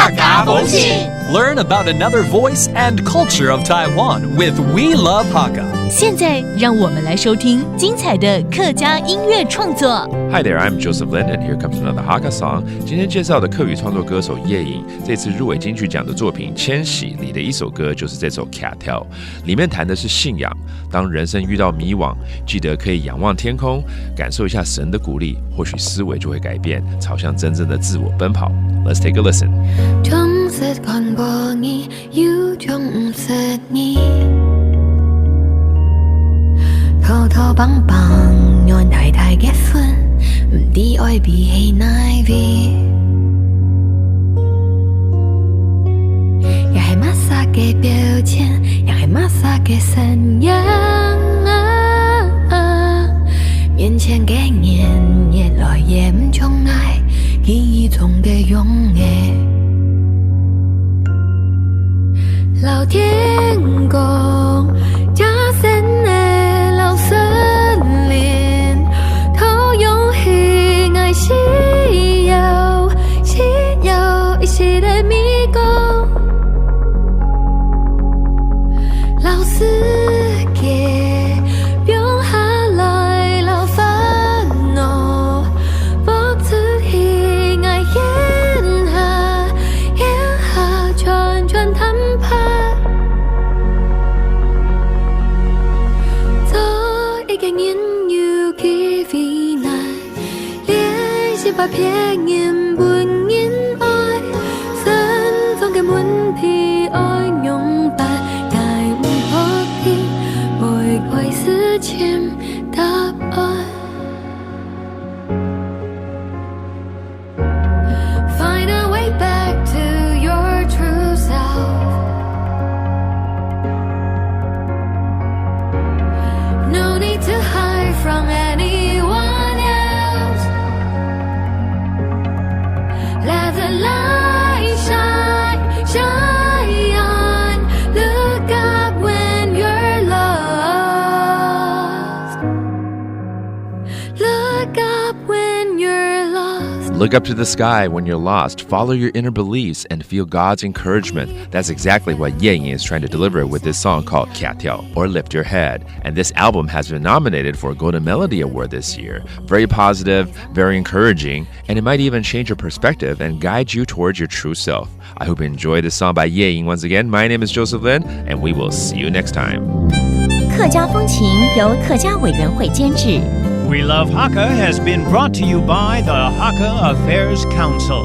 客家风情。 Learn about another voice and culture of Taiwan with We Love Hakka. 现在让我们来收听精彩的客家音乐创作。 Hi there, I'm Joseph Lin, and here comes another Hakka song. 今天介绍的客语创作歌手叶颖，这次入围金曲奖的作品《千禧》里的一首歌就是这首《卡跳》，里面谈的是信仰。当人生遇到迷惘，记得可以仰望天空，感受一下神的鼓励，或許思維就會改變，朝向真正的自我奔跑。Let's take a listen. 總是看過你，有種唔識你，偷偷幫幫，讓太太結婚，唔知愛比起哪位，又係乜啥嘅標籤，又係乜啥嘅信仰面前嘅人越來越唔寵愛，記憶中嘅永遠。老天公加深的老森林，偷用黑暗西游，西游一起的迷宫，老世界用下來老煩惱，博出黑暗煙下串串談判。把片言本言愛，身上嘅問題愛用白，解唔破題，玫瑰是前答案。Find a way back to your true self. No need to hide from anyone. Let the light shine, shine. Look up when you're lost. Look up when you're lost. Look up to the sky when you're lost. Follow your inner beliefs and feel God's encouragement. That's exactly what Ye Ying is trying to deliver with this song called Kia Tiao, or Lift Your Head. And this album has been nominated for a Golden Melody Award this year. Very positive, very encouraging, and it might even change your perspective and guide you towards your true self. I hope you enjoy this song by Ye Ying. Once again, my name is Joseph Lin, and we will see you next time. 客家风情由客家委员会监制。 We Love Hakka has been brought to you by the Hakka Affairs Council.